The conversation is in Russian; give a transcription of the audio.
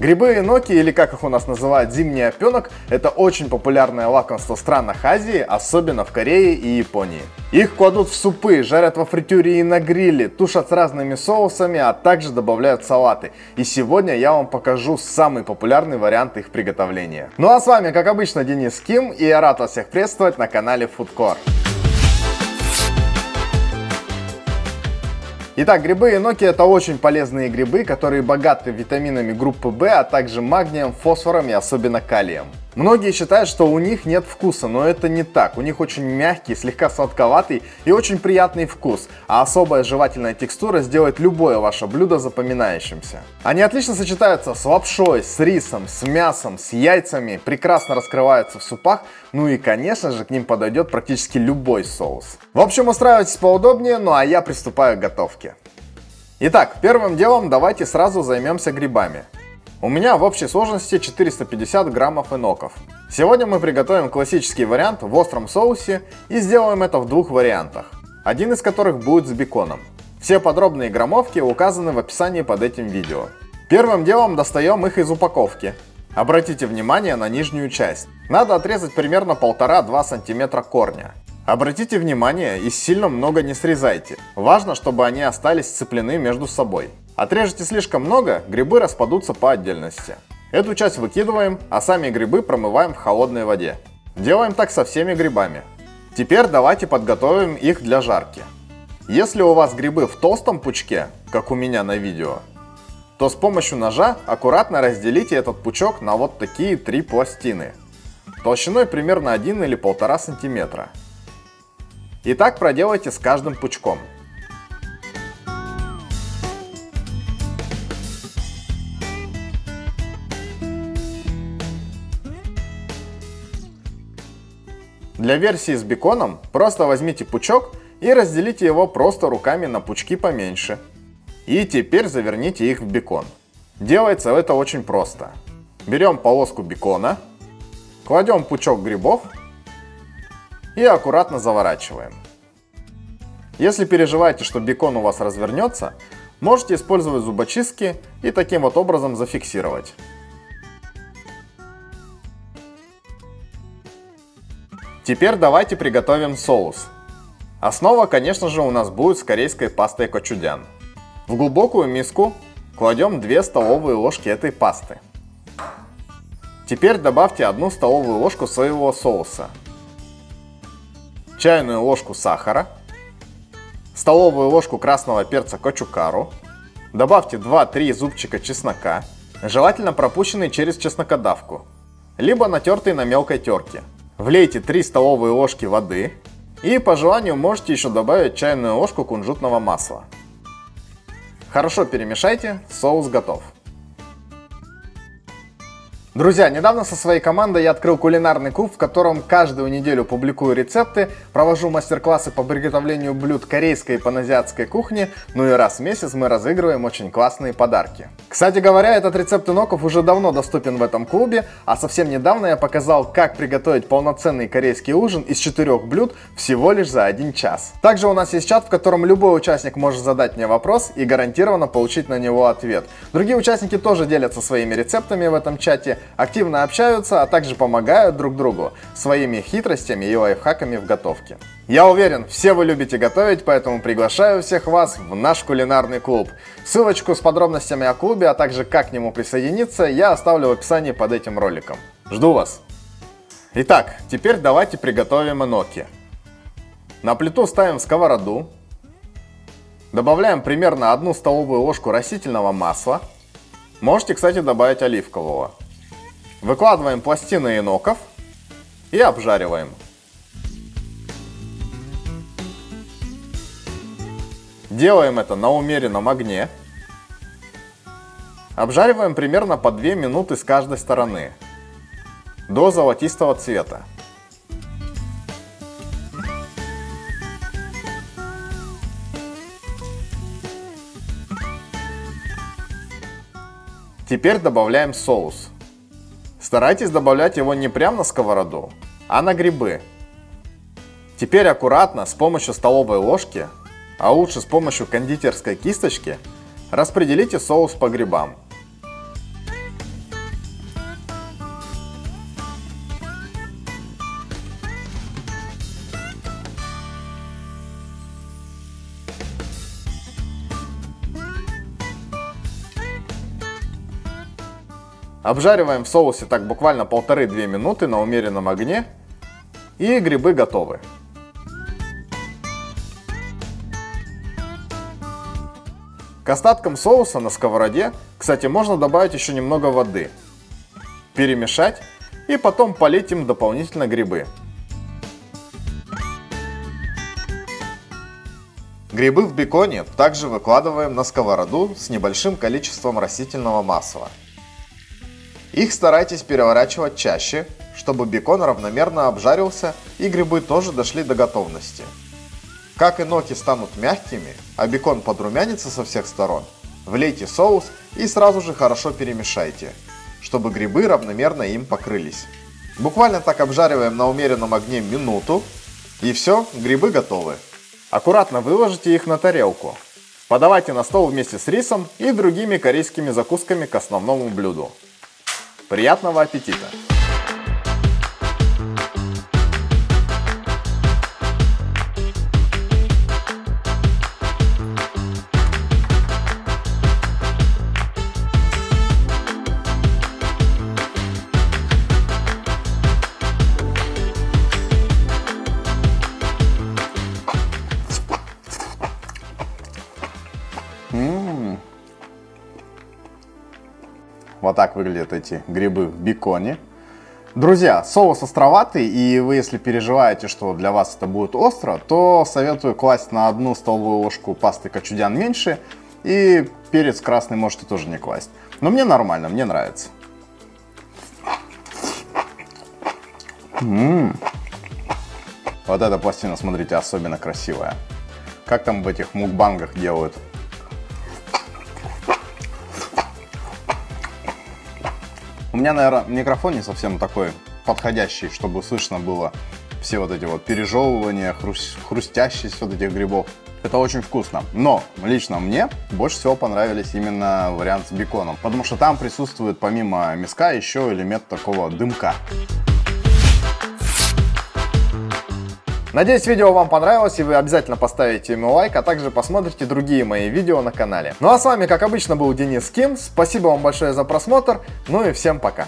Грибы эноки, или как их у нас называют, зимний опенок, это очень популярное лакомство в странах Азии, особенно в Корее и Японии. Их кладут в супы, жарят во фритюре и на гриле, тушат с разными соусами, а также добавляют в салаты. И сегодня я вам покажу самый популярный вариант их приготовления. Ну а с вами, как обычно, Денис Ким, и я рад вас всех приветствовать на канале Foodcore. Итак, грибы эноки — это очень полезные грибы, которые богаты витаминами группы В, а также магнием, фосфором и особенно калием. Многие считают, что у них нет вкуса, но это не так. У них очень мягкий, слегка сладковатый и очень приятный вкус, а особая жевательная текстура сделает любое ваше блюдо запоминающимся. Они отлично сочетаются с лапшой, с рисом, с мясом, с яйцами, прекрасно раскрываются в супах, ну и, конечно же, к ним подойдет практически любой соус. В общем, устраивайтесь поудобнее, ну а я приступаю к готовке. Итак, первым делом давайте сразу займемся грибами. У меня в общей сложности 450 граммов эноков. Сегодня мы приготовим классический вариант в остром соусе и сделаем это в двух вариантах, один из которых будет с беконом. Все подробные граммовки указаны в описании под этим видео. Первым делом достаем их из упаковки. Обратите внимание на нижнюю часть. Надо отрезать примерно 1,5-2 см корня. Обратите внимание и сильно много не срезайте. Важно, чтобы они остались сцеплены между собой. Отрежете слишком много, грибы распадутся по отдельности. Эту часть выкидываем, а сами грибы промываем в холодной воде. Делаем так со всеми грибами. Теперь давайте подготовим их для жарки. Если у вас грибы в толстом пучке, как у меня на видео, то с помощью ножа аккуратно разделите этот пучок на вот такие 3 пластины, толщиной примерно 1 или 1,5 см. И так проделайте с каждым пучком. Для версии с беконом просто возьмите пучок и разделите его просто руками на пучки поменьше. И теперь заверните их в бекон. Делается это очень просто. Берем полоску бекона, кладем пучок грибов и аккуратно заворачиваем. Если переживаете, что бекон у вас развернется, можете использовать зубочистки и таким вот образом зафиксировать. Теперь давайте приготовим соус. Основа, конечно же, у нас будет с корейской пастой кочудян. В глубокую миску кладем 2 столовые ложки этой пасты. Теперь добавьте 1 столовую ложку соевого соуса, чайную ложку сахара, столовую ложку красного перца кочукару, добавьте 2-3 зубчика чеснока, желательно пропущенный через чеснокодавку, либо натертый на мелкой терке. Влейте 3 столовые ложки воды и по желанию можете еще добавить чайную ложку кунжутного масла. Хорошо перемешайте, соус готов. Друзья, недавно со своей командой я открыл кулинарный клуб, в котором каждую неделю публикую рецепты, провожу мастер-классы по приготовлению блюд корейской и паназиатской кухни, ну и раз в месяц мы разыгрываем очень классные подарки. Кстати говоря, этот рецепт эноков уже давно доступен в этом клубе, а совсем недавно я показал, как приготовить полноценный корейский ужин из 4 блюд всего лишь за 1 час. Также у нас есть чат, в котором любой участник может задать мне вопрос и гарантированно получить на него ответ. Другие участники тоже делятся своими рецептами в этом чате, активно общаются, а также помогают друг другу своими хитростями и лайфхаками в готовке. Я уверен, все вы любите готовить, поэтому приглашаю всех вас в наш кулинарный клуб. Ссылочку с подробностями о клубе, а также как к нему присоединиться, я оставлю в описании под этим роликом. Жду вас! Итак, теперь давайте приготовим эноки. На плиту ставим сковороду, добавляем примерно 1 столовую ложку растительного масла, можете, кстати, добавить оливкового. Выкладываем пластины эноков и обжариваем. Делаем это на умеренном огне. Обжариваем примерно по 2 минуты с каждой стороны, до золотистого цвета. Теперь добавляем соус. Старайтесь добавлять его не прямо на сковороду, а на грибы. Теперь аккуратно с помощью столовой ложки, а лучше с помощью кондитерской кисточки, распределите соус по грибам. Обжариваем в соусе так буквально 1,5-2 минуты на умеренном огне. И грибы готовы. К остаткам соуса на сковороде, кстати, можно добавить еще немного воды. Перемешать и потом полить им дополнительно грибы. Грибы в беконе также выкладываем на сковороду с небольшим количеством растительного масла. Их старайтесь переворачивать чаще, чтобы бекон равномерно обжарился и грибы тоже дошли до готовности. Как и ноки станут мягкими, а бекон подрумянится со всех сторон, влейте соус и сразу же хорошо перемешайте, чтобы грибы равномерно им покрылись. Буквально так обжариваем на умеренном огне минуту, и все, грибы готовы. Аккуратно выложите их на тарелку. Подавайте на стол вместе с рисом и другими корейскими закусками к основному блюду. Приятного аппетита! Вот так выглядят эти грибы в беконе. Друзья, соус островатый, и вы, если переживаете, что для вас это будет остро, то советую класть на 1 столовую ложку пасты кочугян меньше, и перец красный можете тоже не класть. Но мне нормально, мне нравится. Вот эта пластина, смотрите, особенно красивая. Как там в этих мукбангах делают? У меня, наверное, микрофон не совсем такой подходящий, чтобы слышно было все вот эти вот пережевывания, хрустящесть вот этих грибов. Это очень вкусно. Но лично мне больше всего понравились именно вариант с беконом, потому что там присутствует помимо мяска еще элемент такого дымка. Надеюсь, видео вам понравилось, и вы обязательно поставите ему лайк, а также посмотрите другие мои видео на канале. Ну а с вами, как обычно, был Денис Ким. Спасибо вам большое за просмотр, ну и всем пока.